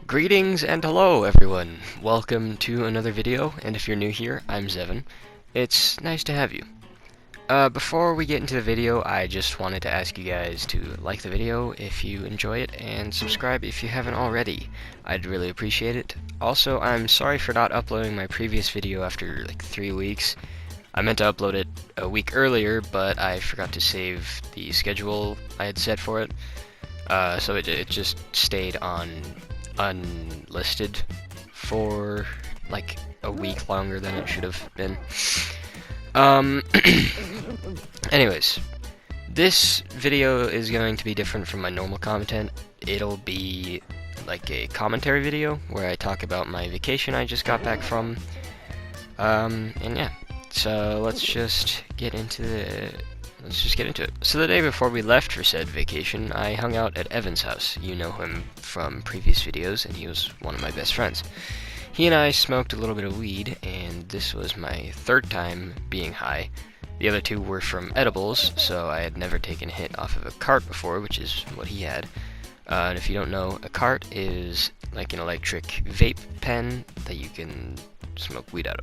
Greetings and hello everyone! Welcome to another video, and if you're new here, I'm Zevin. It's nice to have you. Before we get into the video, I just wanted to ask you guys to like the video if you enjoy it, and subscribe if you haven't already. I'd really appreciate it. Also, I'm sorry for not uploading my previous video after like 3 weeks. I meant to upload it a week earlier, but I forgot to save the schedule I had set for it. So it just stayed on unlisted for like a week longer than it should have been. Anyways, this video is going to be different from my normal content. It'll be like a commentary video where I talk about my vacation I just got back from. And yeah, so let's just get into it. So the day before we left for said vacation, I hung out at Evan's house. You know him from previous videos, and he was one of my best friends. He and I smoked a little bit of weed, and this was my third time being high. The other two were from edibles, so I had never taken a hit off of a cart before, which is what he had. And if you don't know, a cart is like an electric vape pen that you can smoke weed out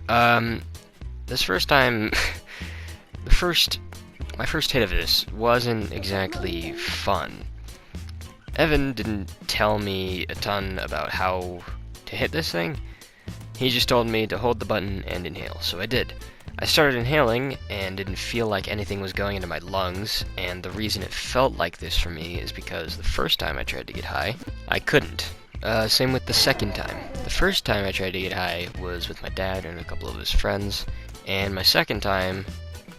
of. This first time... My first hit of this wasn't exactly fun. Evan didn't tell me a ton about how to hit this thing. He just told me to hold the button and inhale, so I did. I started inhaling and didn't feel like anything was going into my lungs, and the reason it felt like this for me is because the first time I tried to get high, I couldn't. Same with the second time. The first time I tried to get high was with my dad and a couple of his friends, and my second time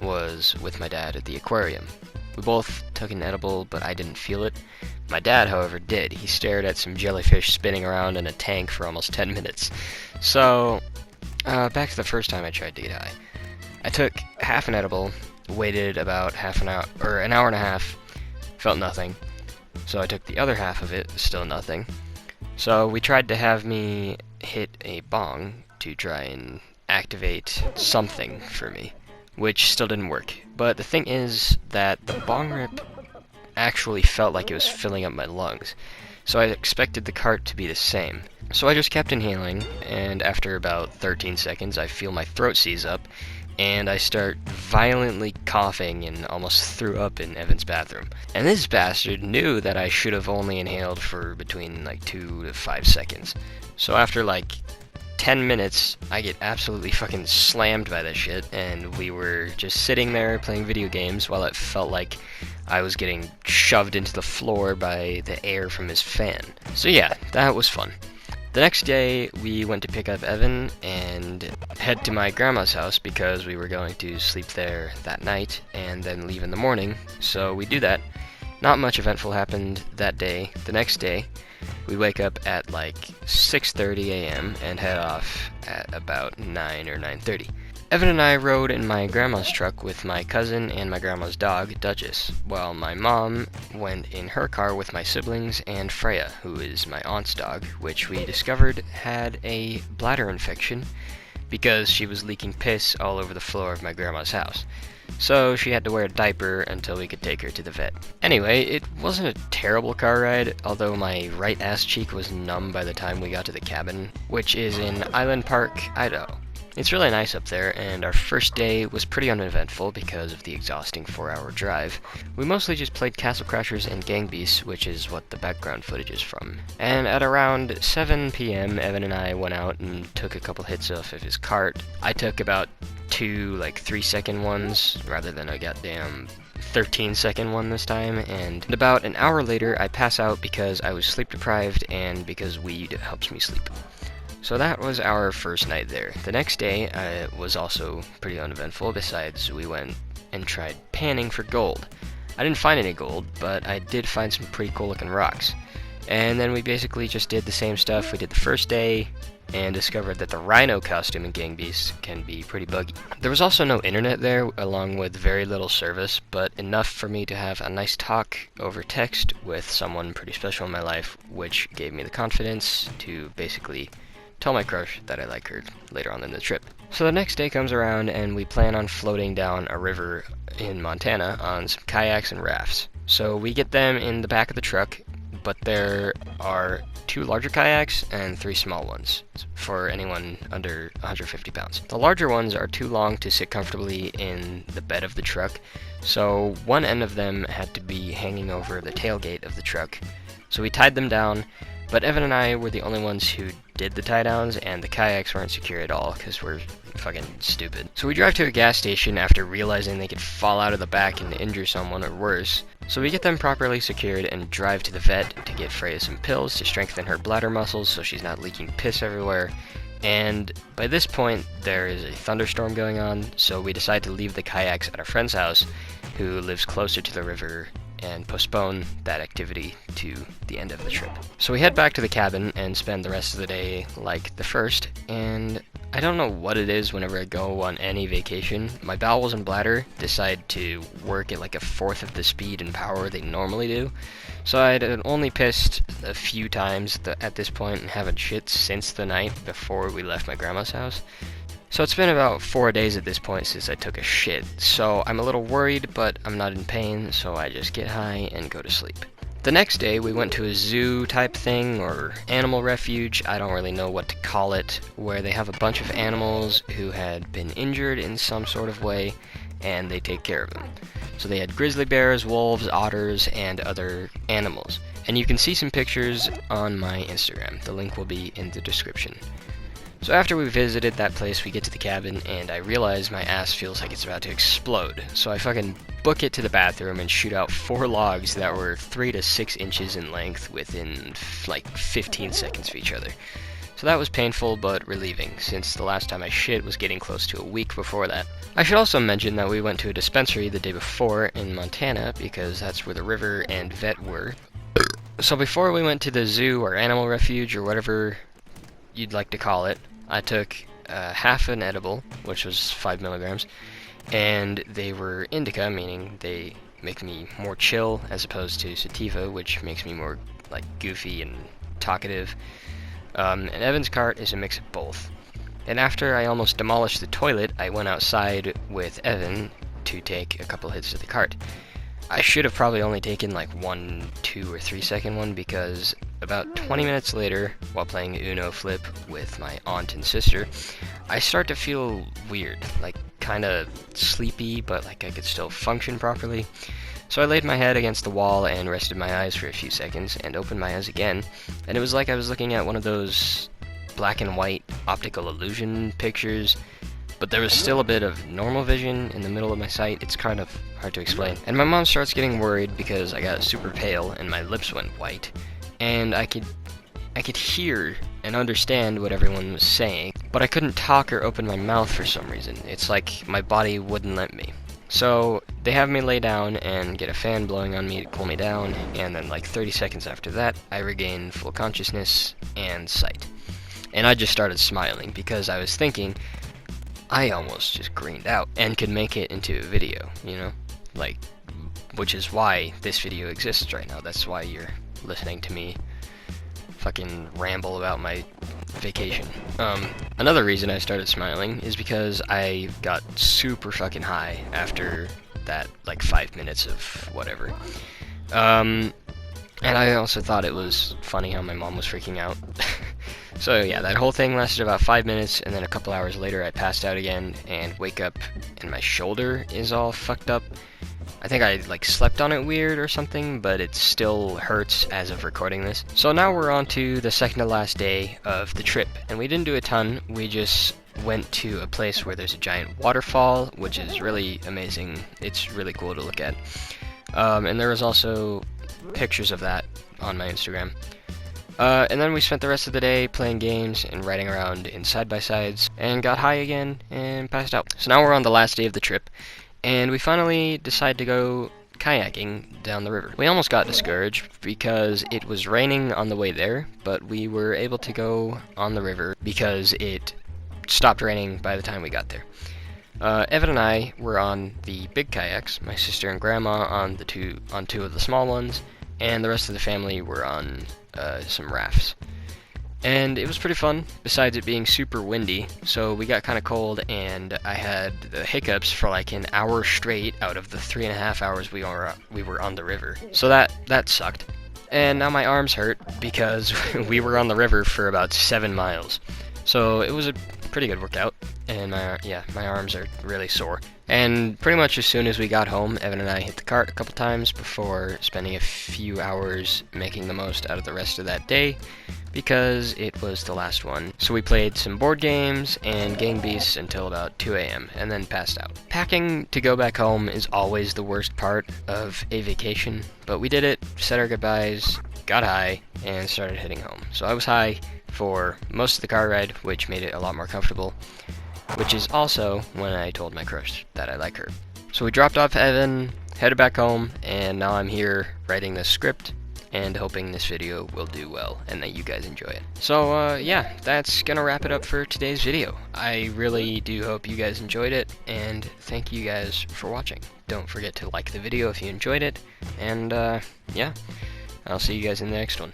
was with my dad at the aquarium. We both took an edible, but I didn't feel it. My dad, however, did. He stared at some jellyfish spinning around in a tank for almost 10 minutes. So, back to the first time I tried to get high. I took half an edible, waited about half an hour, or an hour and a half, felt nothing. So I took the other half of it, still nothing. So we tried to have me hit a bong to try and activate something for me, which still didn't work. But the thing is that the bong rip actually felt like it was filling up my lungs, so I expected the cart to be the same. So I just kept inhaling, and after about 13 seconds I feel my throat seize up, and I start violently coughing and almost threw up in Evan's bathroom. And this bastard knew that I should have only inhaled for between like 2 to 5 seconds. So after like 10 minutes, I get absolutely fucking slammed by this shit, and we were just sitting there playing video games while it felt like I was getting shoved into the floor by the air from his fan. So yeah, that was fun. The next day, we went to pick up Evan and head to my grandma's house because we were going to sleep there that night and then leave in the morning, so we do that. Not much eventful happened that day. The next day, we wake up at like 6:30 a.m. and head off at about 9 or 9:30. Evan and I rode in my grandma's truck with my cousin and my grandma's dog, Duchess, while my mom went in her car with my siblings and Freya, who is my aunt's dog, which we discovered had a bladder infection because she was leaking piss all over the floor of my grandma's house. So she had to wear a diaper until we could take her to the vet. Anyway, it wasn't a terrible car ride, although my right ass cheek was numb by the time we got to the cabin, which is in Island Park, Idaho. It's really nice up there, and our first day was pretty uneventful because of the exhausting 4-hour drive. We mostly just played Castle Crashers and Gang Beasts, which is what the background footage is from. And at around 7 p.m., Evan and I went out and took a couple hits off of his cart. I took about 2 3-second ones rather than a goddamn 13-second one this time, and about an hour later I pass out because I was sleep deprived and because weed helps me sleep. So that was our first night there. The next day was also pretty uneventful. Besides, we went and tried panning for gold. I didn't find any gold, but I did find some pretty cool looking rocks. And then we basically just did the same stuff we did the first day, and discovered that the rhino costume in Gang Beasts can be pretty buggy. There was also no internet there, along with very little service, but enough for me to have a nice talk over text with someone pretty special in my life, which gave me the confidence to basically tell my crush that I like her later on in the trip. So the next day comes around and we plan on floating down a river in Montana on some kayaks and rafts. So we get them in the back of the truck, but there are 2 larger kayaks and 3 small ones for anyone under 150 pounds. The larger ones are too long to sit comfortably in the bed of the truck, so one end of them had to be hanging over the tailgate of the truck. So we tied them down, but Evan and I were the only ones who did the tie downs, and the kayaks weren't secure at all because we're fucking stupid. So we drive to a gas station after realizing they could fall out of the back and injure someone or worse. So we get them properly secured and drive to the vet to get Freya some pills to strengthen her bladder muscles so she's not leaking piss everywhere. And by this point, there is a thunderstorm going on, so we decide to leave the kayaks at our friend's house, who lives closer to the river, and postpone that activity to the end of the trip. So we head back to the cabin and spend the rest of the day like the first, and I don't know what it is whenever I go on any vacation. My bowels and bladder decide to work at like a fourth of the speed and power they normally do. So I'd only pissed a few times at this point and haven't shit since the night before we left my grandma's house. So it's been about 4 days at this point since I took a shit, so I'm a little worried, but I'm not in pain, so I just get high and go to sleep. The next day we went to a zoo type thing, or animal refuge, I don't really know what to call it, where they have a bunch of animals who had been injured in some sort of way, and they take care of them. So they had grizzly bears, wolves, otters, and other animals. And you can see some pictures on my Instagram. The link will be in the description. So after we visited that place, we get to the cabin, and I realize my ass feels like it's about to explode. So I fucking book it to the bathroom and shoot out 4 logs that were 3 to 6 inches in length within like 15 seconds of each other. So that was painful but relieving, since the last time I shit was getting close to a week before that. I should also mention that we went to a dispensary the day before in Montana, because that's where the river and vet were. So before we went to the zoo or animal refuge or whatever you'd like to call it, I took half an edible, which was 5 milligrams, and they were indica, meaning they make me more chill, as opposed to sativa, which makes me more like goofy and talkative. And Evan's cart is a mix of both. And after I almost demolished the toilet, I went outside with Evan to take a couple hits of the cart. I should have probably only taken like 1, 2, or 3 second one, because about 20 minutes later, while playing Uno Flip with my aunt and sister, I start to feel weird, like kinda sleepy, but like I could still function properly. So I laid my head against the wall and rested my eyes for a few seconds, and opened my eyes again, and it was like I was looking at one of those black and white optical illusion pictures, but there was still a bit of normal vision in the middle of my sight. It's kind of hard to explain. And my mom starts getting worried because I got super pale and my lips went white, and I could hear and understand what everyone was saying, but I couldn't talk or open my mouth for some reason. It's like my body wouldn't let me. So they have me lay down and get a fan blowing on me to cool me down, and then like 30 seconds after that, I regain full consciousness and sight. And I just started smiling because I was thinking, I almost just greened out and could make it into a video, you know? Like, which is why this video exists right now. That's why you're listening to me fucking ramble about my vacation. Another reason I started smiling is because I got super fucking high after that, like, 5 minutes of whatever. And I also thought it was funny how my mom was freaking out. So yeah, that whole thing lasted about 5 minutes, and then a couple hours later I passed out again and wake up and my shoulder is all fucked up. I think I like slept on it weird or something, but it still hurts as of recording this. So now we're on to the second to last day of the trip, and we didn't do a ton. We just went to a place where there's a giant waterfall, which is really amazing. It's really cool to look at. And there was also pictures of that on my Instagram. And then we spent the rest of the day playing games and riding around in side-by-sides, and got high again and passed out. So now we're on the last day of the trip, and we finally decide to go kayaking down the river. We almost got discouraged because it was raining on the way there, but we were able to go on the river because it stopped raining by the time we got there. Evan and I were on the big kayaks, my sister and grandma on two of the small ones, and the rest of the family were on some rafts. And it was pretty fun, besides it being super windy, so we got kind of cold, and I had the hiccups for like an hour straight out of the 3.5 hours we were on the river. So that sucked. and now my arms hurt because we were on the river for about 7 miles. So it was a pretty good workout, and my arms are really sore. And pretty much as soon as we got home, Evan and I hit the cart a couple times before spending a few hours making the most out of the rest of that day, because it was the last one. So we played some board games and Gang Beasts until about 2 a.m. and then passed out. Packing to go back home is always the worst part of a vacation, but we did it, said our goodbyes, got high, and started heading home. So I was high for most of the car ride, which made it a lot more comfortable, which is also when I told my crush that I like her. So we dropped off Evan, headed back home, and now I'm here writing this script and hoping this video will do well and that you guys enjoy it. So yeah, that's gonna wrap it up for today's video. I really do hope you guys enjoyed it, and thank you guys for watching. Don't forget to like the video if you enjoyed it, and yeah, I'll see you guys in the next one.